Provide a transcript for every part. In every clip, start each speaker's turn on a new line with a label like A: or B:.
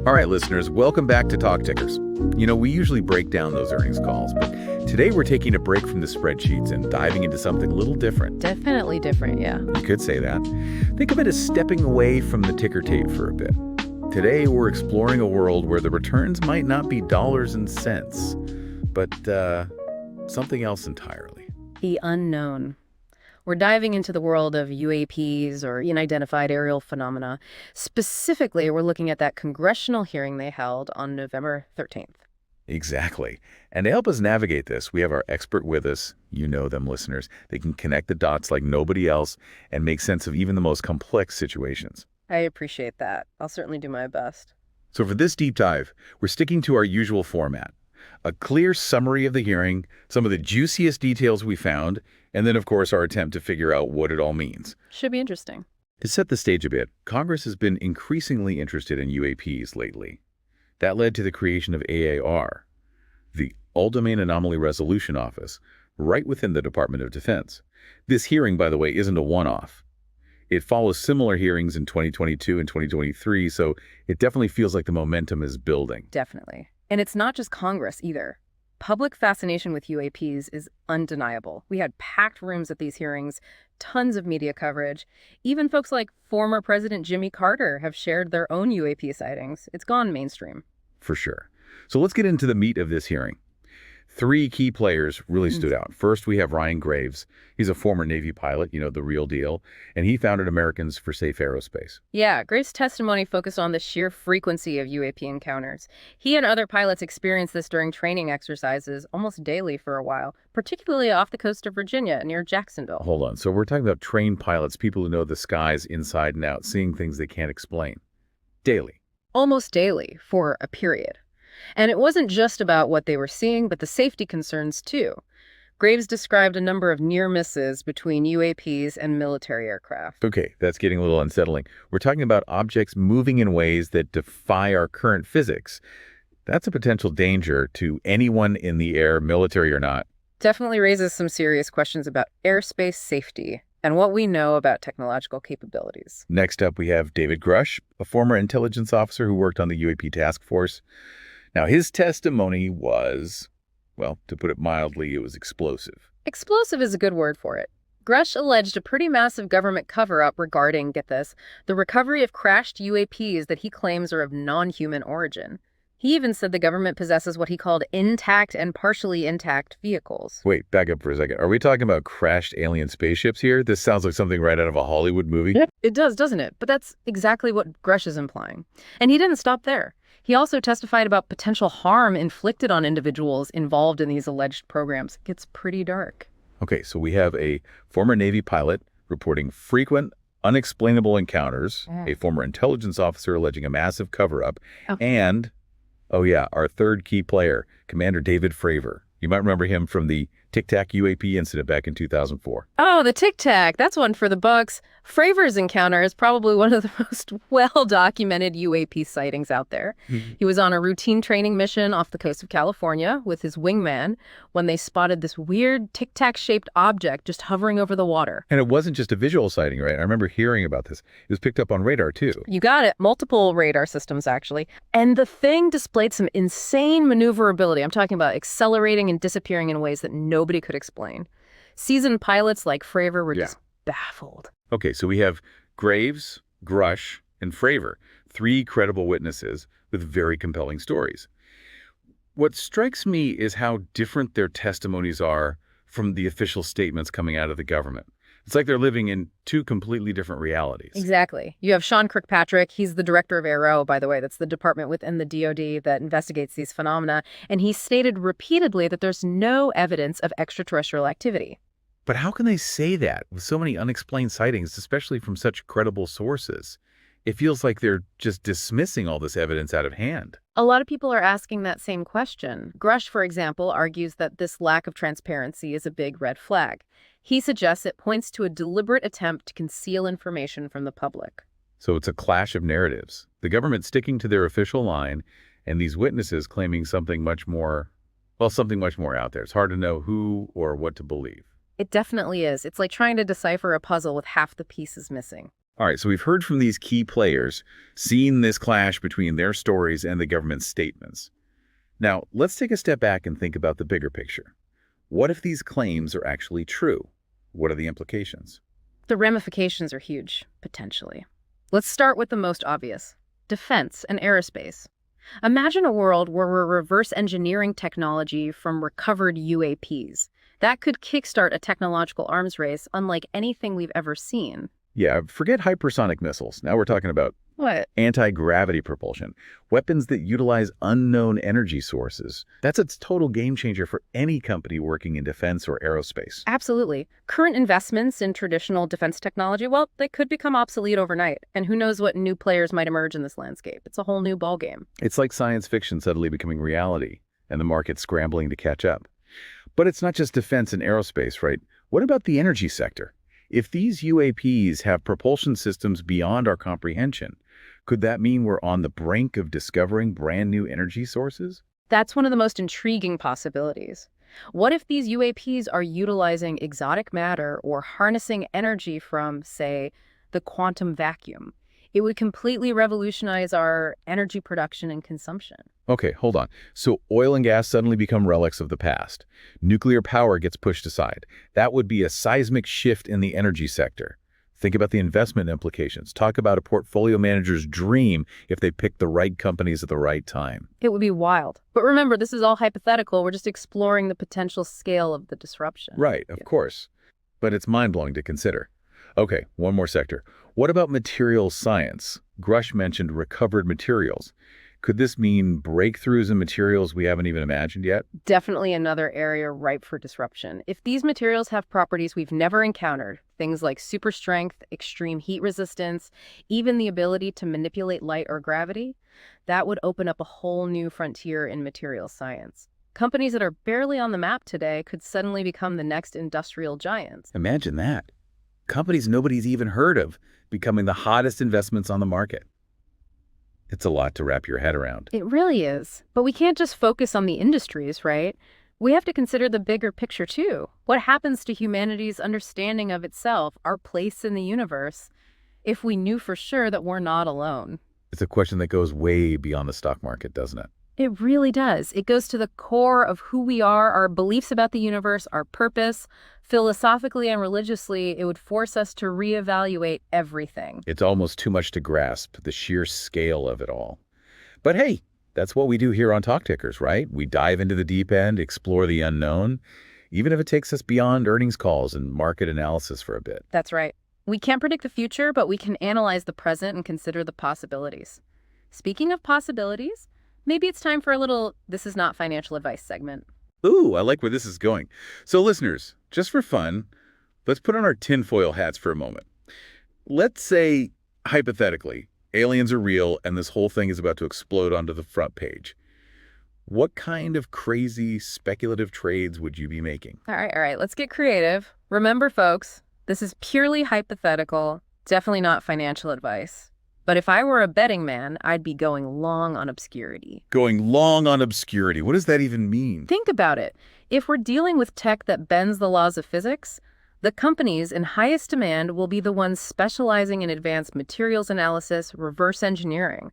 A: All right, listeners, welcome back to Talk Tickers. We usually break down those earnings calls, but today we're taking a break from the spreadsheets and diving into something a little different.
B: Definitely different, yeah.
A: You could say that. Think of it as stepping away from the ticker tape for a bit. Today, we're exploring a world where the returns might not be dollars and cents, but something else entirely.
B: The unknown. We're diving into the world of UAPs, or Unidentified Aerial Phenomena. Specifically, we're looking at that congressional hearing they held on November 13th.
A: Exactly. And to help us navigate this, we have our expert with us. You know them, listeners. They can connect the dots like nobody else and make sense of even the most complex situations.
B: I appreciate that. I'll certainly do my best.
A: So for this deep dive, we're sticking to our usual format. A clear summary of the hearing, some of the juiciest details we found, and then, of course, our attempt to figure out what it all means.
B: Should be interesting.
A: To set the stage a bit, Congress has been increasingly interested in UAPs lately. That led to the creation of AAR, the All-Domain Anomaly Resolution Office, right within the Department of Defense. This hearing, by the way, isn't a one-off. It follows similar hearings in 2022 and 2023, so it definitely feels like the momentum is building.
B: Definitely. And it's not just Congress either. Public fascination with UAPs is undeniable. We had packed rooms at these hearings, tons of media coverage. Even folks like former President Jimmy Carter have shared their own UAP sightings. It's gone mainstream.
A: For sure. So let's get into the meat of this hearing. Three key players really stood out. First, we have Ryan Graves. He's a former Navy pilot, the real deal, and he founded Americans for Safe Aerospace.
B: Yeah, Graves' testimony focused on the sheer frequency of UAP encounters. He and other pilots experienced this during training exercises almost daily for a while, particularly off the coast of Virginia near Jacksonville.
A: Hold on. So we're talking about trained pilots, people who know the skies inside and out, seeing things they can't explain. Daily.
B: Almost daily for a period. And it wasn't just about what they were seeing, but the safety concerns, too. Graves described a number of near misses between UAPs and military aircraft.
A: Okay, that's getting a little unsettling. We're talking about objects moving in ways that defy our current physics. That's a potential danger to anyone in the air, military or not.
B: Definitely raises some serious questions about airspace safety and what we know about technological capabilities.
A: Next up, we have David Grusch, a former intelligence officer who worked on the UAP task force. Now, his testimony was, well, to put it mildly, it was explosive.
B: Explosive is a good word for it. Grusch alleged a pretty massive government cover-up regarding, get this, the recovery of crashed UAPs that he claims are of non-human origin. He even said the government possesses what he called intact and partially intact vehicles.
A: Wait, back up for a second. Are we talking about crashed alien spaceships here? This sounds like something right out of a Hollywood movie.
B: Yep. It does, doesn't it? But that's exactly what Grusch is implying. And he didn't stop there. He also testified about potential harm inflicted on individuals involved in these alleged programs. It gets pretty dark.
A: Okay, so we have a former Navy pilot reporting frequent, unexplainable encounters, a former intelligence officer alleging a massive cover-up, and, oh yeah, our third key player, Commander David Fravor. You might remember him from the Tic Tac UAP incident back in 2004.
B: Oh, the Tic Tac. That's one for the books. Fravor's encounter is probably one of the most well-documented UAP sightings out there. He was on a routine training mission off the coast of California with his wingman when they spotted this weird Tic Tac-shaped object just hovering over the water.
A: And it wasn't just a visual sighting, right? I remember hearing about this. It was picked up on radar, too.
B: You got it. Multiple radar systems, actually. And the thing displayed some insane maneuverability. I'm talking about accelerating and disappearing in ways that nobody could explain. Seasoned pilots like Fravor were just baffled.
A: Okay, so we have Graves, Grusch, and Fravor, three credible witnesses with very compelling stories. What strikes me is how different their testimonies are from the official statements coming out of the government. It's like they're living in two completely different realities.
B: Exactly. You have Sean Kirkpatrick. He's the director of AARO, by the way. That's the department within the DoD that investigates these phenomena. And he stated repeatedly that there's no evidence of extraterrestrial activity.
A: But how can they say that with so many unexplained sightings, especially from such credible sources? It feels like they're just dismissing all this evidence out of hand.
B: A lot of people are asking that same question. Grusch, for example, argues that this lack of transparency is a big red flag. He suggests it points to a deliberate attempt to conceal information from the public.
A: So it's a clash of narratives. The government sticking to their official line, and these witnesses claiming something much more out there. It's hard to know who or what to believe.
B: It definitely is. It's like trying to decipher a puzzle with half the pieces missing.
A: All right, so we've heard from these key players, seen this clash between their stories and the government's statements. Now, let's take a step back and think about the bigger picture. What if these claims are actually true? What are the implications?
B: The ramifications are huge, potentially. Let's start with the most obvious: defense and aerospace. Imagine a world where we're reverse engineering technology from recovered UAPs. That could kickstart a technological arms race unlike anything we've ever seen.
A: Yeah, forget hypersonic missiles. Now we're talking about
B: What?
A: anti-gravity propulsion, weapons that utilize unknown energy sources. That's a total game changer for any company working in defense or aerospace.
B: Absolutely. Current investments in traditional defense technology, well, they could become obsolete overnight. And who knows what new players might emerge in this landscape. It's a whole new ballgame.
A: It's like science fiction suddenly becoming reality and the market scrambling to catch up. But it's not just defense and aerospace, right? What about the energy sector? If these UAPs have propulsion systems beyond our comprehension, could that mean we're on the brink of discovering brand new energy sources?
B: That's one of the most intriguing possibilities. What if these UAPs are utilizing exotic matter or harnessing energy from, say, the quantum vacuum? It would completely revolutionize our energy production and consumption.
A: Okay, hold on. So oil and gas suddenly become relics of the past. Nuclear power gets pushed aside. That would be a seismic shift in the energy sector. Think about the investment implications. Talk about a portfolio manager's dream if they pick the right companies at the right time.
B: It would be wild. But remember, this is all hypothetical. We're just exploring the potential scale of the disruption.
A: Right, of course. But it's mind-blowing to consider. Okay, one more sector. What about materials science? Grusch mentioned recovered materials. Could this mean breakthroughs in materials we haven't even imagined yet?
B: Definitely another area ripe for disruption. If these materials have properties we've never encountered, things like super strength, extreme heat resistance, even the ability to manipulate light or gravity, that would open up a whole new frontier in materials science. Companies that are barely on the map today could suddenly become the next industrial giants.
A: Imagine that. Companies nobody's even heard of becoming the hottest investments on the market. It's a lot to wrap your head around.
B: It really is. But we can't just focus on the industries, right? We have to consider the bigger picture, too. What happens to humanity's understanding of itself, our place in the universe, if we knew for sure that we're not alone?
A: It's a question that goes way beyond the stock market, doesn't it?
B: It really does. It goes to the core of who we are, our beliefs about the universe, our purpose. Philosophically and religiously, it would force us to reevaluate everything.
A: It's almost too much to grasp, the sheer scale of it all. But hey, that's what we do here on Talk Tickers, right? We dive into the deep end, explore the unknown, even if it takes us beyond earnings calls and market analysis for a bit.
B: That's right. We can't predict the future, but we can analyze the present and consider the possibilities. Speaking of possibilities, maybe it's time for a little "This is not financial advice" segment.
A: Ooh, I like where this is going. So listeners, just for fun, let's put on our tinfoil hats for a moment. Let's say, hypothetically, aliens are real and this whole thing is about to explode onto the front page. What kind of crazy speculative trades would you be making?
B: All right, let's get creative. Remember, folks, this is purely hypothetical, definitely not financial advice. But if I were a betting man, I'd be going long on obscurity.
A: Going long on obscurity. What does that even mean?
B: Think about it. If we're dealing with tech that bends the laws of physics, the companies in highest demand will be the ones specializing in advanced materials analysis, reverse engineering.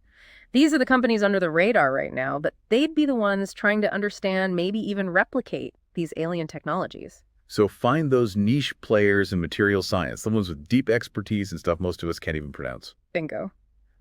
B: These are the companies under the radar right now, but they'd be the ones trying to understand, maybe even replicate these alien technologies.
A: So find those niche players in material science, the ones with deep expertise and stuff most of us can't even pronounce.
B: Bingo.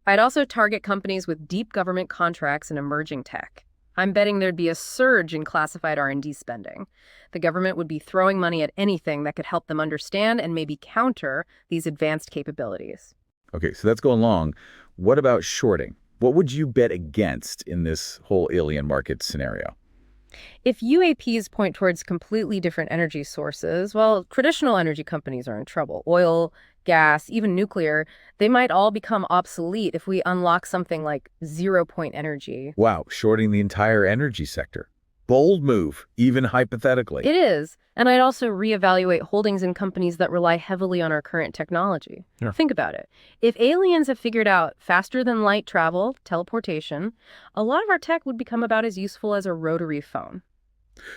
B: I'd also target companies with deep government contracts and emerging tech. I'm betting there'd be a surge in classified R&D spending. The government would be throwing money at anything that could help them understand and maybe counter these advanced capabilities.
A: Okay, so that's going long. What about shorting? What would you bet against in this whole alien market scenario?
B: If UAPs point towards completely different energy sources, well, traditional energy companies are in trouble. Oil, gas, even nuclear, they might all become obsolete if we unlock something like zero-point energy.
A: Wow, shorting the entire energy sector. Bold move, even hypothetically.
B: It is. And I'd also reevaluate holdings in companies that rely heavily on our current technology.
A: Yeah.
B: Think about it. If aliens have figured out faster than light travel, teleportation, a lot of our tech would become about as useful as a rotary phone.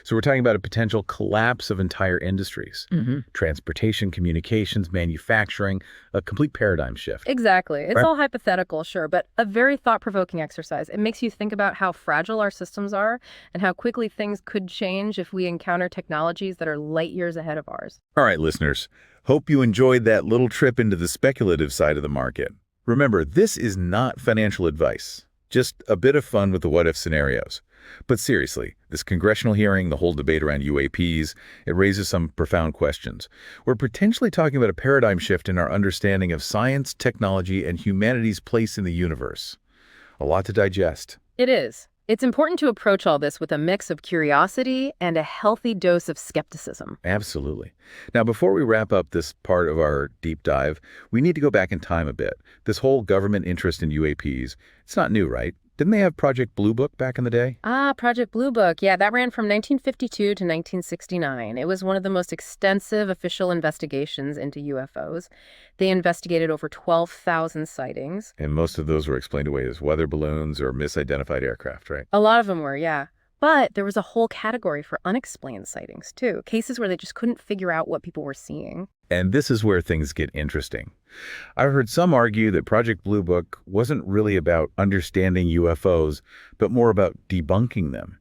A: So we're talking about a potential collapse of entire industries. Transportation, communications, manufacturing, a complete paradigm shift.
B: Exactly. It's
A: Right.
B: all hypothetical, sure, but a very thought-provoking exercise. It makes you think about how fragile our systems are and how quickly things could change if we encounter technologies that are light years ahead of ours.
A: All right, listeners. Hope you enjoyed that little trip into the speculative side of the market. Remember, this is not financial advice, just a bit of fun with the what-if scenarios. But seriously, this congressional hearing, the whole debate around UAPs, it raises some profound questions. We're potentially talking about a paradigm shift in our understanding of science, technology, and humanity's place in the universe. A lot to digest.
B: It is. It's important to approach all this with a mix of curiosity and a healthy dose of skepticism.
A: Absolutely. Now, before we wrap up this part of our deep dive, we need to go back in time a bit. This whole government interest in UAPs, it's not new, right? Didn't they have Project Blue Book back in the day?
B: Project Blue Book. Yeah, that ran from 1952 to 1969. It was one of the most extensive official investigations into UFOs. They investigated over 12,000 sightings.
A: And most of those were explained away as weather balloons or misidentified aircraft, right?
B: A lot of them were, yeah. But there was a whole category for unexplained sightings, too. Cases where they just couldn't figure out what people were seeing.
A: And this is where things get interesting. I've heard some argue that Project Blue Book wasn't really about understanding UFOs, but more about debunking them,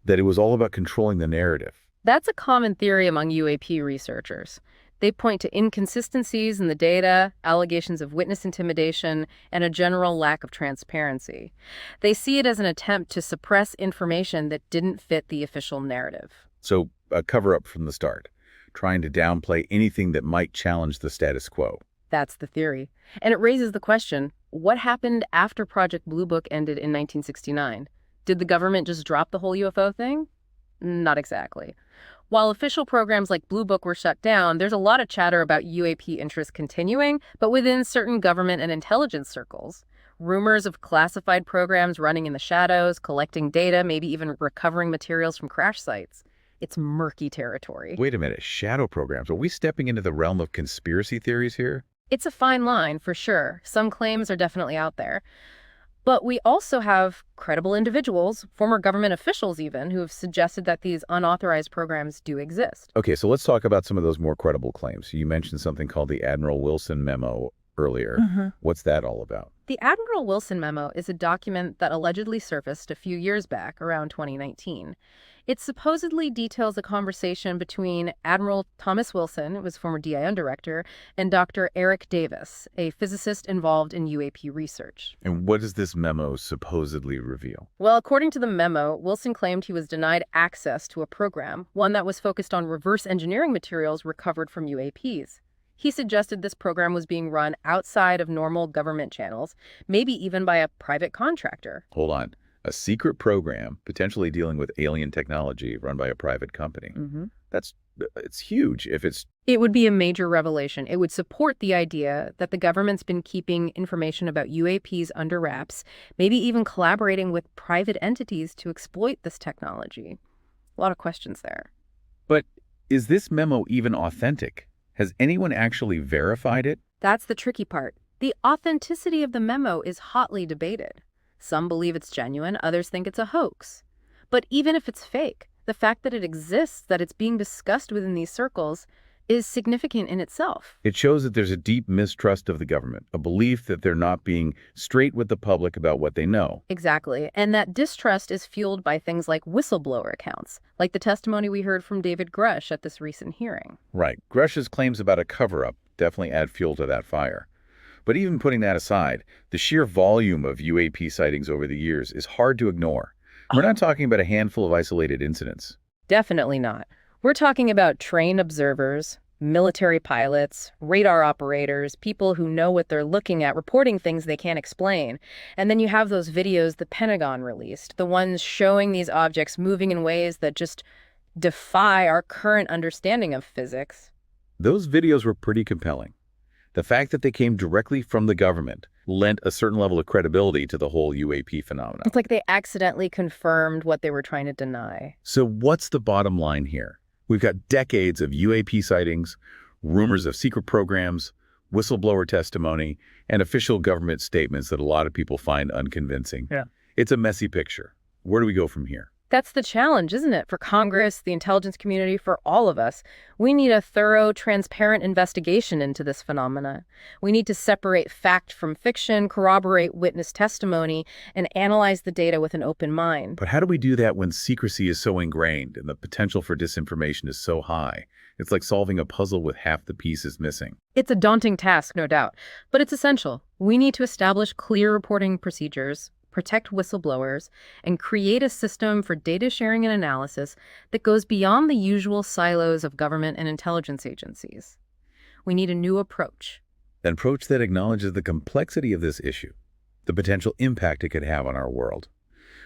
A: that it was all about controlling the narrative.
B: That's a common theory among UAP researchers. They point to inconsistencies in the data, allegations of witness intimidation, and a general lack of transparency. They see it as an attempt to suppress information that didn't fit the official narrative.
A: So a cover-up from the start, trying to downplay anything that might challenge the status quo.
B: That's the theory. And it raises the question, what happened after Project Blue Book ended in 1969? Did the government just drop the whole UFO thing? Not exactly. While official programs like Blue Book were shut down, there's a lot of chatter about UAP interest continuing, but within certain government and intelligence circles. Rumors of classified programs running in the shadows, collecting data, maybe even recovering materials from crash sites. It's murky territory.
A: Wait a minute, shadow programs. Are we stepping into the realm of conspiracy theories here?
B: It's a fine line, for sure. Some claims are definitely out there. But we also have credible individuals, former government officials even, who have suggested that these unauthorized programs do exist.
A: Okay, so let's talk about some of those more credible claims. You mentioned something called the Admiral Wilson Memo earlier. What's that all about?
B: The Admiral Wilson Memo is a document that allegedly surfaced a few years back, around 2019. It supposedly details a conversation between Admiral Thomas Wilson, who was former DIN director, and Dr. Eric Davis, a physicist involved in UAP research.
A: And what does this memo supposedly reveal?
B: Well, according to the memo, Wilson claimed he was denied access to a program, one that was focused on reverse engineering materials recovered from UAPs. He suggested this program was being run outside of normal government channels, maybe even by a private contractor.
A: Hold on. A secret program potentially dealing with alien technology run by a private company. It's huge if it's...
B: It would be a major revelation. It would support the idea that the government's been keeping information about UAPs under wraps, maybe even collaborating with private entities to exploit this technology. A lot of questions there.
A: But is this memo even authentic? Has anyone actually verified it?
B: That's the tricky part. The authenticity of the memo is hotly debated. Some believe it's genuine, others think it's a hoax. But even if it's fake, the fact that it exists, that it's being discussed within these circles, is significant in itself.
A: It shows that there's a deep mistrust of the government, a belief that they're not being straight with the public about what they know.
B: Exactly. And that distrust is fueled by things like whistleblower accounts, like the testimony we heard from David Grusch at this recent hearing.
A: Right. Grusch's claims about a cover-up definitely add fuel to that fire. But even putting that aside, the sheer volume of UAP sightings over the years is hard to ignore. We're not talking about a handful of isolated incidents.
B: Definitely not. We're talking about trained observers, military pilots, radar operators, people who know what they're looking at, reporting things they can't explain. And then you have those videos the Pentagon released, the ones showing these objects moving in ways that just defy our current understanding of physics.
A: Those videos were pretty compelling. The fact that they came directly from the government lent a certain level of credibility to the whole UAP phenomenon.
B: It's like they accidentally confirmed what they were trying to deny.
A: So what's the bottom line here? We've got decades of UAP sightings, rumors of secret programs, whistleblower testimony, and official government statements that a lot of people find unconvincing.
C: Yeah.
A: It's a messy picture. Where do we go from here?
B: that's the challenge, isn't it? For Congress, the intelligence community, for all of us. We need a thorough, transparent investigation into this phenomena. We need to separate fact from fiction, corroborate witness testimony, and analyze the data with an open mind.
A: But how do we do that when secrecy is so ingrained and the potential for disinformation is so high? It's like solving a puzzle with half the pieces missing.
B: It's a daunting task, no doubt, but it's essential. We need to establish clear reporting procedures, protect whistleblowers, and create a system for data sharing and analysis that goes beyond the usual silos of government and intelligence agencies. We need a new approach.
A: An approach that acknowledges the complexity of this issue, the potential impact it could have on our world.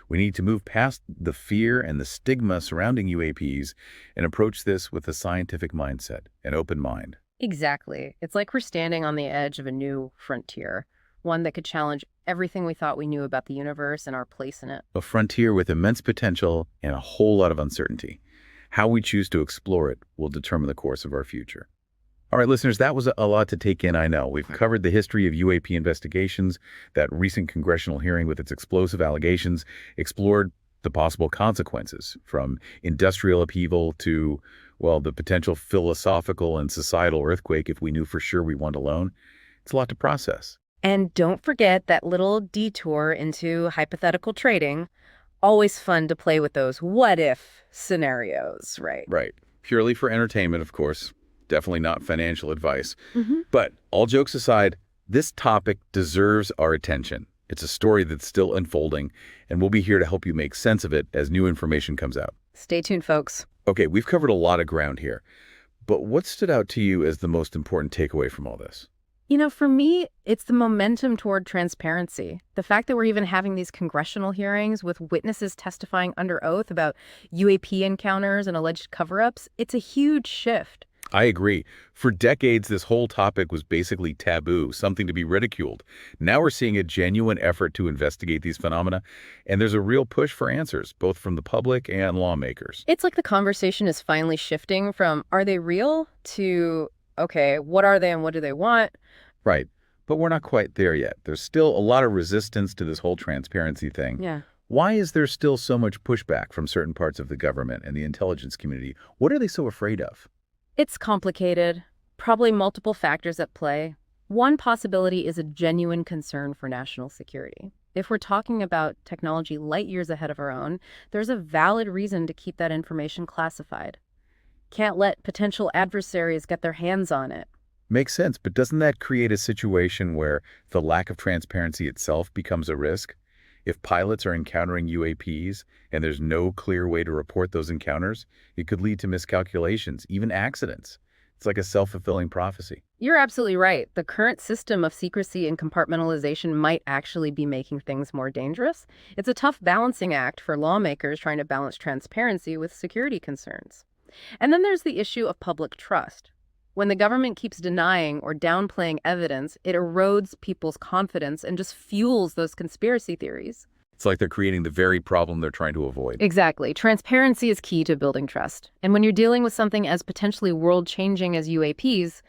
A: We need to move past the fear and the stigma surrounding UAPs and approach this with a scientific mindset, an open mind.
B: Exactly. It's like we're standing on the edge of a new frontier, one that could challenge everything we thought we knew about the universe and our place in it.
A: A frontier with immense potential and a whole lot of uncertainty. How we choose to explore it will determine the course of our future. All right, listeners, that was a lot to take in, I know. We've covered the history of UAP investigations, that recent congressional hearing with its explosive allegations, explored the possible consequences from industrial upheaval to, well, the potential philosophical and societal earthquake if we knew for sure we weren't alone. It's a lot to process.
B: And don't forget that little detour into hypothetical trading. Always fun to play with those what-if scenarios, right?
A: Right. Purely for entertainment, of course. Definitely not financial advice. But all jokes aside, this topic deserves our attention. It's a story that's still unfolding, and we'll be here to help you make sense of it as new information comes out.
B: Stay tuned, folks.
A: Okay, we've covered a lot of ground here. But what stood out to you as the most important takeaway from all this?
B: You know, for me, it's the momentum toward transparency. The fact that we're even having these congressional hearings with witnesses testifying under oath about UAP encounters and alleged cover-ups, it's a huge shift.
A: I agree. For decades, this whole topic was basically taboo, something to be ridiculed. Now we're seeing a genuine effort to investigate these phenomena, and there's a real push for answers, both from the public and lawmakers.
B: It's like the conversation is finally shifting from, are they real, to, okay, what are they and what do they want?
A: Right. But we're not quite there yet. There's still a lot of resistance to this whole transparency thing.
B: Yeah.
A: Why is there still so much pushback from certain parts of the government and the intelligence community? What are they so afraid of?
B: It's complicated. Probably multiple factors at play. One possibility is a genuine concern for national security. If we're talking about technology light years ahead of our own, there's a valid reason to keep that information classified. Can't let potential adversaries get their hands on it.
A: Makes sense, but doesn't that create a situation where the lack of transparency itself becomes a risk? If pilots are encountering UAPs and there's no clear way to report those encounters, it could lead to miscalculations, even accidents. It's like a self-fulfilling prophecy.
B: You're absolutely right. The current system of secrecy and compartmentalization might actually be making things more dangerous. It's a tough balancing act for lawmakers trying to balance transparency with security concerns. And then there's the issue of public trust. When the government keeps denying or downplaying evidence, it erodes people's confidence and just fuels those conspiracy theories.
A: It's like they're creating the very problem they're trying to avoid.
B: Exactly. Transparency is key to building trust. And when you're dealing with something as potentially world-changing as UAPs,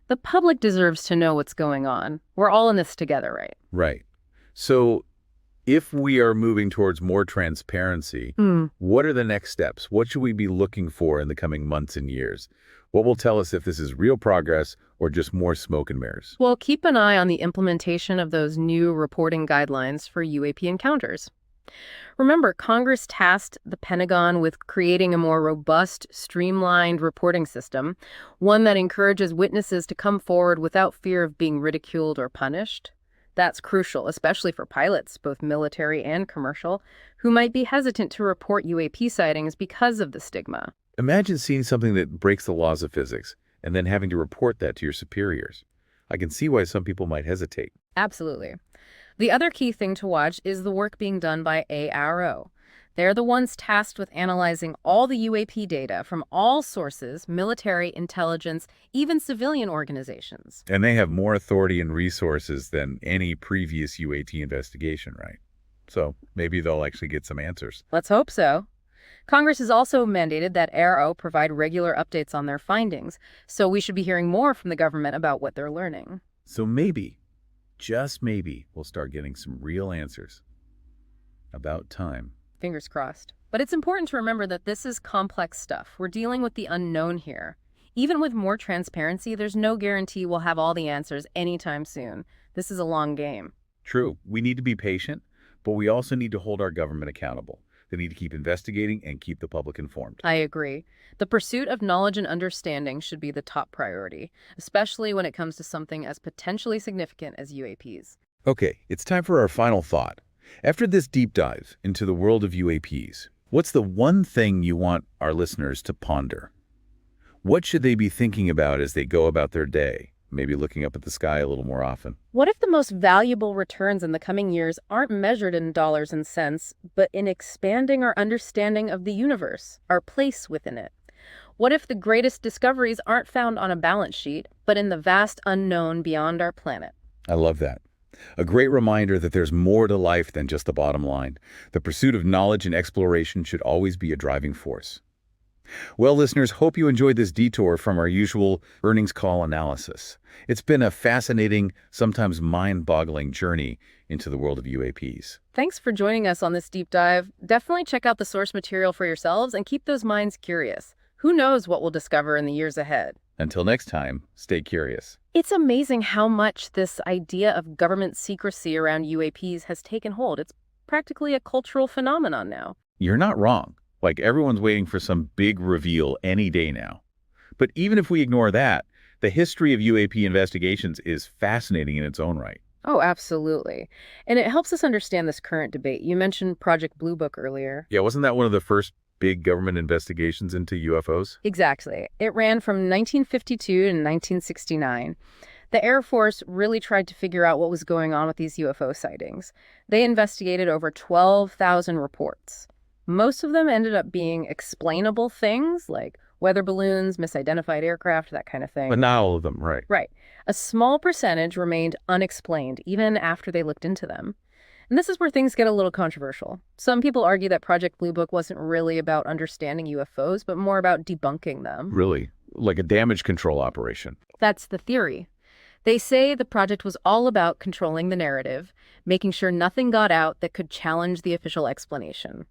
B: the public deserves to know what's going on. We're all in this together, right?
A: Right. So if we are moving towards more transparency, what are the next steps? What should we be looking for in the coming months and years? What will tell us if this is real progress or just more smoke and mirrors?
B: Well, keep an eye on the implementation of those new reporting guidelines for UAP encounters. Remember, Congress tasked the Pentagon with creating a more robust, streamlined reporting system, one that encourages witnesses to come forward without fear of being ridiculed or punished. That's crucial, especially for pilots, both military and commercial, who might be hesitant to report UAP sightings because of the stigma.
A: Imagine seeing something that breaks the laws of physics and then having to report that to your superiors. I can see why some people might hesitate.
B: Absolutely. The other key thing to watch is the work being done by AARO. They're the ones tasked with analyzing all the UAP data from all sources, military, intelligence, even civilian organizations.
A: And they have more authority and resources than any previous UAT investigation, right? So maybe they'll actually get some answers.
B: Let's hope so. Congress has also mandated that AARO provide regular updates on their findings, so we should be hearing more from the government about what they're learning.
A: So maybe, just maybe, we'll start getting some real answers. About time.
B: Fingers crossed. But it's important to remember that this is complex stuff. We're dealing with the unknown here. Even with more transparency, there's no guarantee we'll have all the answers anytime soon. This is a long game.
A: True, we need to be patient, but we also need to hold our government accountable. They need to keep investigating and keep the public informed.
B: I agree. The pursuit of knowledge and understanding should be the top priority, especially when it comes to something as potentially significant as UAPs.
A: Okay, it's time for our final thought. After this deep dive into the world of UAPs, what's the one thing you want our listeners to ponder? What should they be thinking about as they go about their day? Maybe looking up at the sky a little more often.
B: What if the most valuable returns in the coming years aren't measured in dollars and cents, but in expanding our understanding of the universe, our place within it? What if the greatest discoveries aren't found on a balance sheet, but in the vast unknown beyond our planet?
A: I love that. A great reminder that there's more to life than just the bottom line. The pursuit of knowledge and exploration should always be a driving force. Well, listeners, hope you enjoyed this detour from our usual earnings call analysis. It's been a fascinating, sometimes mind-boggling journey into the world of UAPs.
B: Thanks for joining us on this deep dive. Definitely check out the source material for yourselves and keep those minds curious. Who knows what we'll discover in the years ahead?
A: Until next time, stay curious.
B: It's amazing how much this idea of government secrecy around UAPs has taken hold. It's practically a cultural phenomenon now.
A: You're not wrong. Like everyone's waiting for some big reveal any day now. But even if we ignore that, the history of UAP investigations is fascinating in its own right.
B: Oh, absolutely. And it helps us understand this current debate. You mentioned Project Blue Book earlier.
A: Yeah, wasn't that one of the first big government investigations into UFOs?
B: Exactly. It ran from 1952 to 1969. The Air Force really tried to figure out what was going on with these UFO sightings. They investigated over 12,000 reports. Most of them ended up being explainable things like weather balloons, misidentified aircraft, that kind of thing.
A: But not all of them, right?
B: Right. A small percentage remained unexplained even after they looked into them. And this is where things get a little controversial. Some people argue that Project Blue Book wasn't really about understanding UFOs, but more about debunking them.
A: Really? Like a damage control operation.
B: That's the theory. They say the project was all about controlling the narrative, making sure nothing got out that could challenge the official explanation.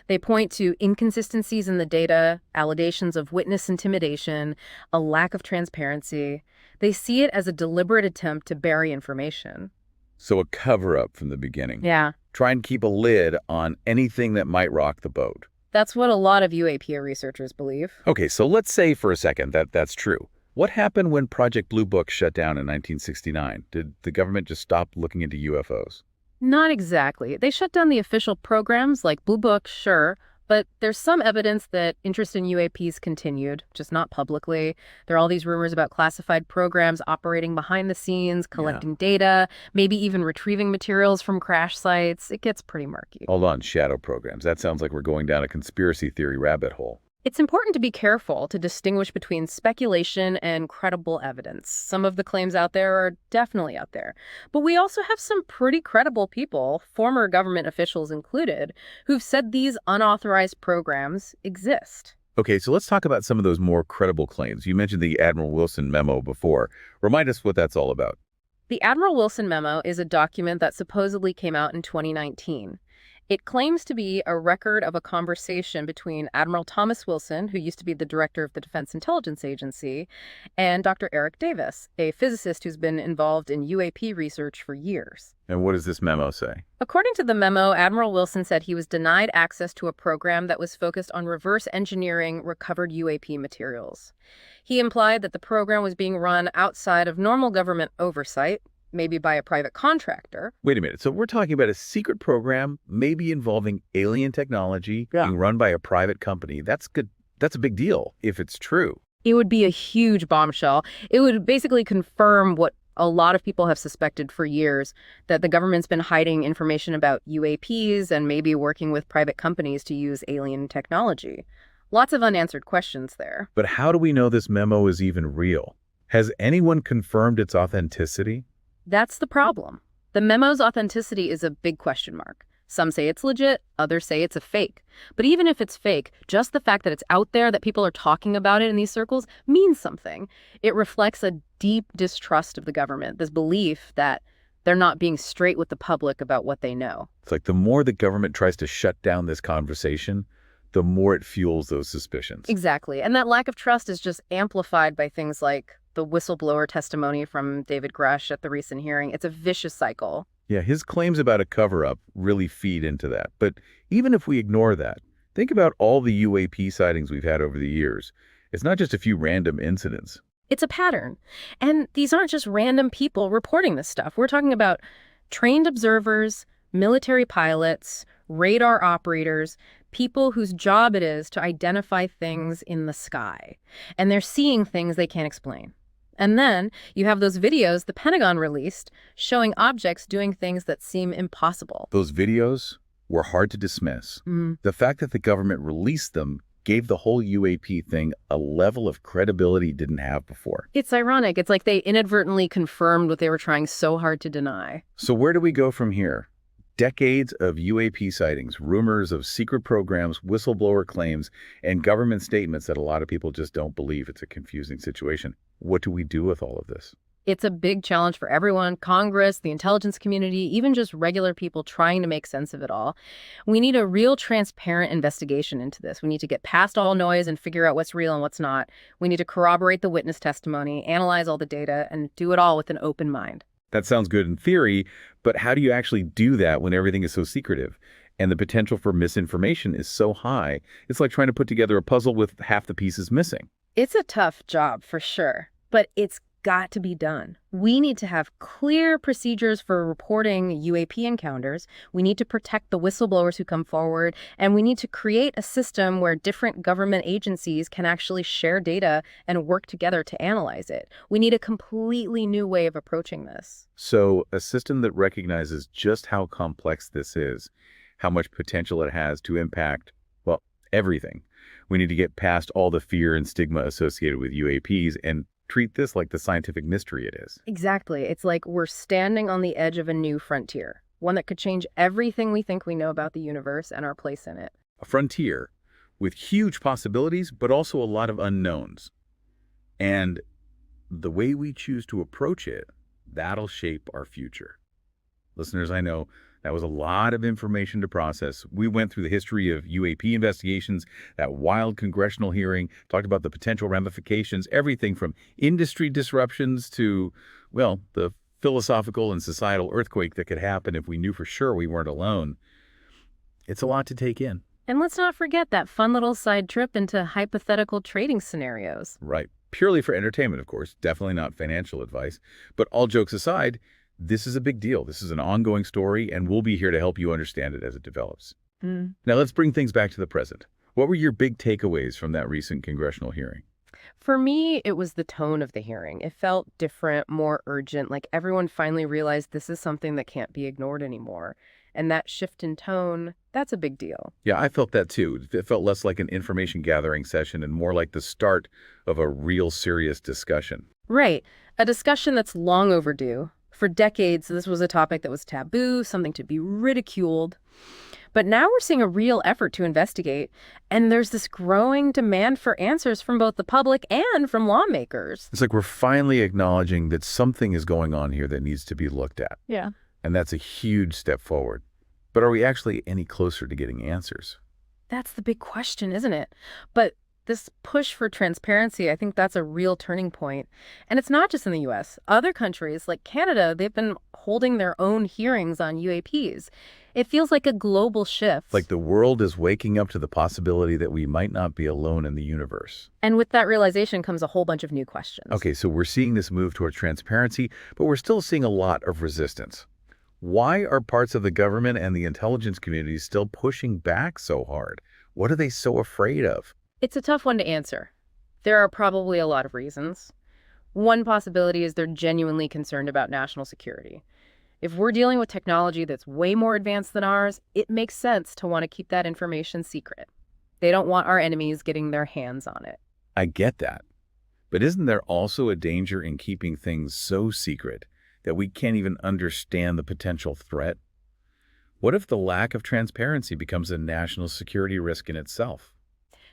B: They point to inconsistencies in the data, allegations of witness intimidation, a lack of transparency. They see it as a deliberate attempt to bury information.
A: So a cover-up from the beginning.
B: Yeah,
A: Try and keep a lid on anything that might rock the boat.
B: that's what a lot of UAP researchers believe.
A: Okay, so let's say for a second that that's true. What happened when Project Blue Book shut down in 1969? Did the government just stop looking into UFOs?
B: Not exactly. They shut down the official programs like Blue Book, sure, but there's some evidence that interest in UAPs continued, just not publicly. There are all these rumors about classified programs operating behind the scenes, collecting data, maybe even retrieving materials from crash sites. It gets pretty murky.
A: Hold on, shadow programs. That sounds like we're going down a conspiracy theory rabbit hole.
B: It's important to be careful to distinguish between speculation and credible evidence. Some of the claims out there are definitely out there. But we also have some pretty credible people, former government officials included, who've said these unauthorized programs exist.
A: Okay, so let's talk about some of those more credible claims. You mentioned the Admiral Wilson memo before. Remind us what that's all about.
B: The Admiral Wilson memo is a document that supposedly came out in 2019. It claims to be a record of a conversation between Admiral Thomas Wilson, who used to be the director of the Defense Intelligence Agency, and Dr. Eric Davis, a physicist who's been involved in UAP research for years.
A: And what does this memo say?
B: According to the memo, Admiral Wilson said he was denied access to a program that was focused on reverse engineering recovered UAP materials. He implied that the program was being run outside of normal government oversight, maybe by a private contractor.
A: Wait a minute. So we're talking about a secret program, maybe involving alien technology, being run by a private company. That's good. That's a big deal if it's true.
B: It would be a huge bombshell. It would basically confirm what a lot of people have suspected for years, that the government's been hiding information about UAPs and maybe working with private companies to use alien technology. Lots of unanswered questions there.
A: But how do we know this memo is even real? Has anyone confirmed its authenticity?
B: That's the problem. The memo's authenticity is a big question mark. Some say it's legit, others say it's a fake. But even if it's fake, just the fact that it's out there, that people are talking about it in these circles, means something. It reflects a deep distrust of the government, this belief that they're not being straight with the public about what they know.
A: It's like the more the government tries to shut down this conversation, the more it fuels those suspicions.
B: Exactly. And that lack of trust is just amplified by things like the whistleblower testimony from David Grusch at the recent hearing. It's a vicious cycle.
A: Yeah, his claims about a cover-up really feed into that. But even if we ignore that, think about all the UAP sightings we've had over the years. It's not just a few random incidents.
B: It's a pattern. And these aren't just random people reporting this stuff. We're talking about trained observers, military pilots, radar operators, people whose job it is to identify things in the sky. And they're seeing things they can't explain. And then you have those videos the Pentagon released showing objects doing things that seem impossible.
A: Those videos were hard to dismiss. The fact that the government released them gave the whole UAP thing a level of credibility it didn't have before.
B: It's ironic. It's like they inadvertently confirmed what they were trying so hard to deny.
A: So where do we go from here? Decades of UAP sightings, rumors of secret programs, whistleblower claims, and government statements that a lot of people just don't believe. It's a confusing situation. What do we do with all of this?
B: It's a big challenge for everyone, Congress, the intelligence community, even just regular people trying to make sense of it all. We need a real transparent investigation into this. We need to get past all noise and figure out what's real and what's not. We need to corroborate the witness testimony, analyze all the data, and do it all with an open mind.
A: That sounds good in theory, but how do you actually do that when everything is so secretive and the potential for misinformation is so high? It's like trying to put together a puzzle with half the pieces missing.
B: It's a tough job for sure, but it's got to be done. We need to have clear procedures for reporting UAP encounters. We need to protect the whistleblowers who come forward, and we need to create a system where different government agencies can actually share data and work together to analyze it. We need a completely new way of approaching this.
A: So a system that recognizes just how complex this is, how much potential it has to impact, well, everything. We need to get past all the fear and stigma associated with UAPs and treat this like the scientific mystery it is.
B: Exactly. It's like we're standing on the edge of a new frontier, one that could change everything we think we know about the universe and our place in it.
A: A frontier with huge possibilities, but also a lot of unknowns. And the way we choose to approach it, that'll shape our future. Listeners, I know that was a lot of information to process. We went through the history of UAP investigations, that wild congressional hearing, talked about the potential ramifications, everything from industry disruptions to, well, the philosophical and societal earthquake that could happen if we knew for sure we weren't alone. It's a lot to take in.
B: And let's not forget that fun little side trip into hypothetical trading scenarios.
A: Right. Purely for entertainment, of course. Definitely not financial advice. But all jokes aside, this is a big deal. This is an ongoing story, and we'll be here to help you understand it as it develops. Now, let's bring things back to the present. What were your big takeaways from that recent congressional hearing?
B: For me, it was the tone of the hearing. It felt different, more urgent, like everyone finally realized this is something that can't be ignored anymore. And that shift in tone, that's a big deal.
A: Yeah, I felt that too. It felt less like an information gathering session and more like the start of a real serious discussion.
B: Right. A discussion that's long overdue. For decades, this was a topic that was taboo, something to be ridiculed. But now we're seeing a real effort to investigate, and there's this growing demand for answers from both the public and from lawmakers.
A: It's like we're finally acknowledging that something is going on here that needs to be looked at.
B: Yeah.
A: And that's a huge step forward. But are we actually any closer to getting answers?
B: That's the big question, isn't it? But this push for transparency, I think that's a real turning point. And it's not just in the U.S. Other countries, like Canada, they've been holding their own hearings on UAPs. It feels like a global shift.
A: Like the world is waking up to the possibility that we might not be alone in the universe.
B: And with that realization comes a whole bunch of new questions.
A: Okay, so we're seeing this move toward transparency, but we're still seeing a lot of resistance. Why are parts of the government and the intelligence community still pushing back so hard? What are they so afraid of?
B: It's a tough one to answer. There are probably a lot of reasons. One possibility is they're genuinely concerned about national security. If we're dealing with technology that's way more advanced than ours, it makes sense to want to keep that information secret. They don't want our enemies getting their hands on it.
A: I get that. But isn't there also a danger in keeping things so secret that we can't even understand the potential threat? What if the lack of transparency becomes a national security risk in itself?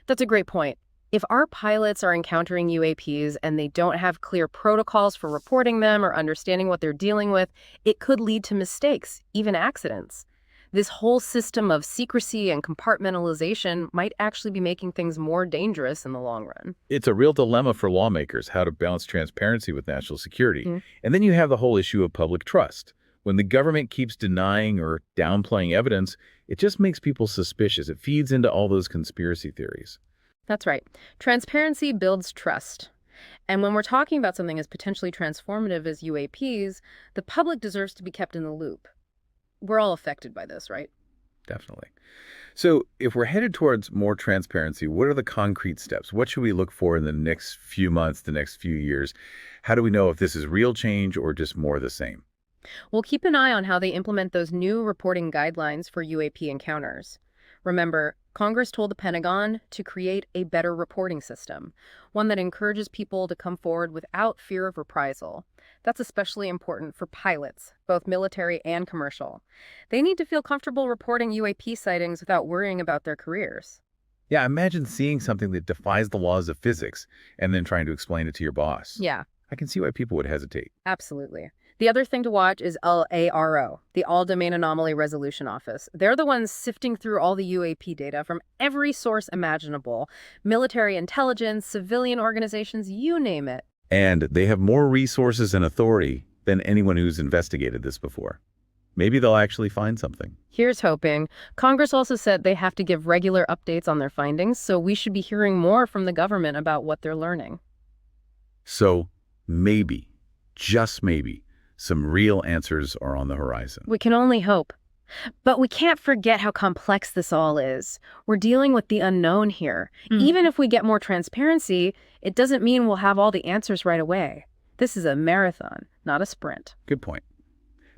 B: That's a great point. If our pilots are encountering UAPs and they don't have clear protocols for reporting them or understanding what they're dealing with, it could lead to mistakes, even accidents. This whole system of secrecy and compartmentalization might actually be making things more dangerous in the long run.
A: It's a real dilemma for lawmakers, how to balance transparency with national security. And then you have the whole issue of public trust. When the government keeps denying or downplaying evidence, it just makes people suspicious. It feeds into all those conspiracy theories.
B: That's right. Transparency builds trust. And when we're talking about something as potentially transformative as UAPs, the public deserves to be kept in the loop. We're all affected by this, right?
A: Definitely. So if we're headed towards more transparency, what are the concrete steps? What should we look for in the next few months, the next few years? How do we know if this is real change or just more of the same?
B: We'll keep an eye on how they implement those new reporting guidelines for UAP encounters. Remember, Congress told the Pentagon to create a better reporting system, one that encourages people to come forward without fear of reprisal. That's especially important for pilots, both military and commercial. They need to feel comfortable reporting UAP sightings without worrying about their careers.
A: Yeah, imagine seeing something that defies the laws of physics and then trying to explain it to your boss.
B: Yeah,
A: I can see why people would hesitate.
B: absolutely. The other thing to watch is LARO, the All-Domain Anomaly Resolution Office. They're the ones sifting through all the UAP data from every source imaginable. Military intelligence, civilian organizations, you name it.
A: And they have more resources and authority than anyone who's investigated this before. Maybe they'll actually find something.
B: Here's hoping. Congress also said they have to give regular updates on their findings, so we should be hearing more from the government about what they're learning.
A: So maybe, just maybe, some real answers are on the horizon.
B: We can only hope. But we can't forget how complex this all is. We're dealing with the unknown here. Even if we get more transparency, it doesn't mean we'll have all the answers right away. This is a marathon, not a sprint.
A: Good point.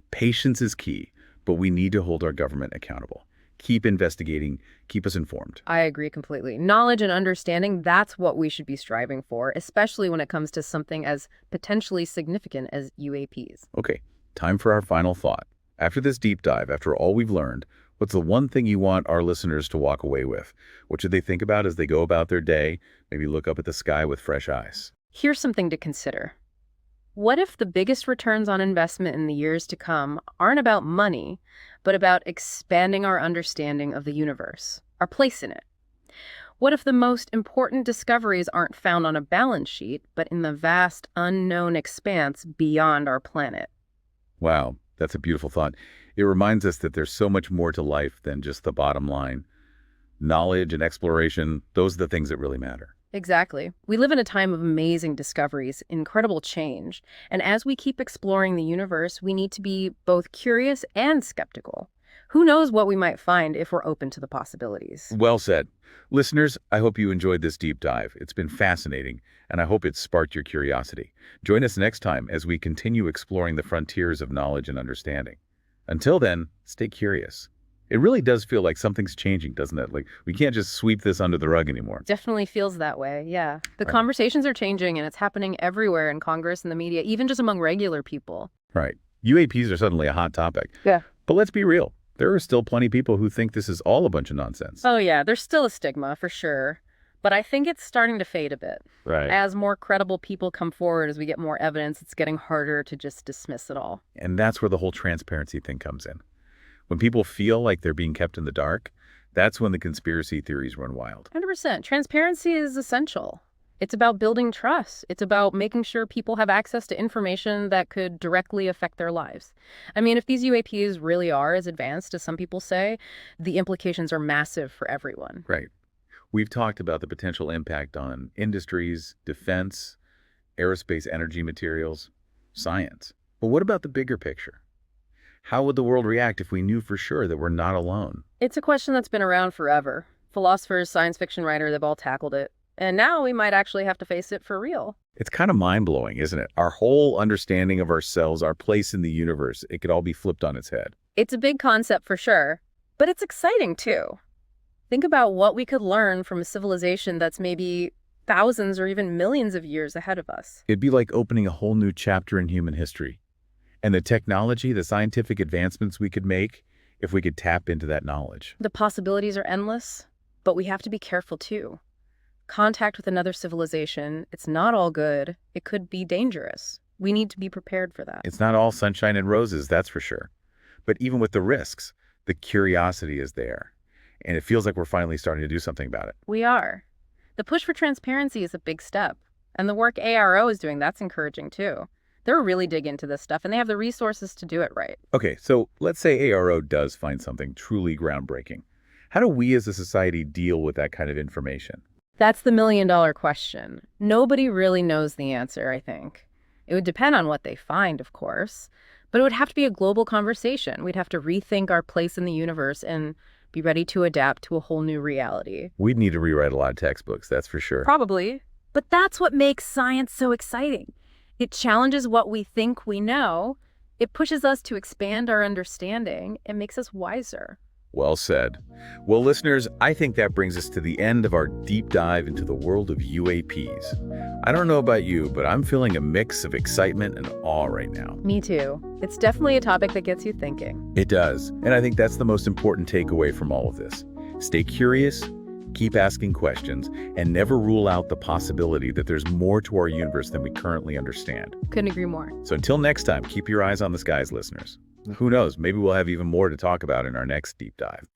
A: Patience is key, but we need to hold our government accountable. Keep investigating, keep us informed.
B: I agree completely. Knowledge and understanding, that's what we should be striving for, especially when it comes to something as potentially significant as UAPs.
A: Okay, time for our final thought. After this deep dive, after all we've learned, what's the one thing you want our listeners to walk away with? What should they think about as they go about their day? Maybe look up at the sky with fresh eyes.
B: Here's something to consider. What if the biggest returns on investment in the years to come aren't about money, but about expanding our understanding of the universe, our place in it? What if the most important discoveries aren't found on a balance sheet, but in the vast, unknown expanse beyond our planet?
A: Wow, that's a beautiful thought. It reminds us that there's so much more to life than just the bottom line. Knowledge and exploration, those are the things that really matter.
B: Exactly. We live in a time of amazing discoveries, incredible change. And as we keep exploring the universe, we need to be both curious and skeptical. Who knows what we might find if we're open to the possibilities?
A: Well said. Listeners, I hope you enjoyed this deep dive. It's been fascinating, and I hope it sparked your curiosity. Join us next time as we continue exploring the frontiers of knowledge and understanding. Until then, stay curious. It really does feel like something's changing, doesn't it? Like we can't just sweep this under the rug anymore.
B: Definitely feels that way, yeah. The
A: Right.
B: conversations are changing, and it's happening everywhere in Congress and the media, even just among regular people.
A: Right. UAPs are suddenly a hot topic.
B: Yeah.
A: But let's be real. There are still plenty of people who think this is all a bunch of nonsense.
B: Oh, yeah, there's still a stigma, for sure. But I think it's starting to fade a bit.
A: Right.
B: As more credible people come forward, as we get more evidence, it's getting harder to just dismiss it all.
A: And that's where the whole transparency thing comes in. When people feel like they're being kept in the dark, that's when the conspiracy theories run wild.
B: 100%. Transparency is essential. It's about building trust. It's about making sure people have access to information that could directly affect their lives. I mean, if these UAPs really are as advanced as some people say, the implications are massive for everyone.
A: Right. We've talked about the potential impact on industries, defense, aerospace energy materials, science. But what about the bigger picture? How would the world react if we knew for sure that we're not alone?
B: It's a question that's been around forever. Philosophers, science fiction writers, they've all tackled it. And now we might actually have to face it for real.
A: It's kind of mind-blowing, isn't it? Our whole understanding of ourselves, our place in the universe, it could all be flipped on its head.
B: It's a big concept for sure, but it's exciting too. Think about what we could learn from a civilization that's maybe thousands or even millions of years ahead of us.
A: It'd be like opening a whole new chapter in human history. And the technology, the scientific advancements we could make if we could tap into that knowledge.
B: The possibilities are endless, but we have to be careful too. Contact with another civilization, it's not all good. It could be dangerous. We need to be prepared for that.
A: It's not all sunshine and roses, that's for sure. But even with the risks, The curiosity is there, and it feels like we're finally starting to do something about it.
B: We are. The push for transparency is a big step. And the work ARO is doing, that's encouraging too. They're really dig into this stuff, and they have the resources to do it right.
A: Okay, so let's say ARO does find something truly groundbreaking. How do we as a society deal with that kind of information?
B: That's the million-dollar question. Nobody really knows the answer, I think. It would depend on what they find, of course, but it would have to be a global conversation. We'd have to rethink our place in the universe and be ready to adapt to a whole new reality.
A: We'd need to rewrite a lot of textbooks, that's for sure.
B: Probably. But that's what makes science so exciting. It challenges what we think we know. It pushes us to expand our understanding. It makes us wiser.
A: Well said. Well, listeners, I think that brings us to the end of our deep dive into the world of UAPs. I don't know about you, but I'm feeling a mix of excitement and awe right now.
B: Me too. It's definitely a topic that gets you thinking.
A: It does, and I think that's the most important takeaway from all of this. Stay curious, keep asking questions, and never rule out the possibility that there's more to our universe than we currently understand.
B: Couldn't agree more.
A: So until next time, keep your eyes on the skies, listeners. Who knows, maybe we'll have even more to talk about in our next deep dive.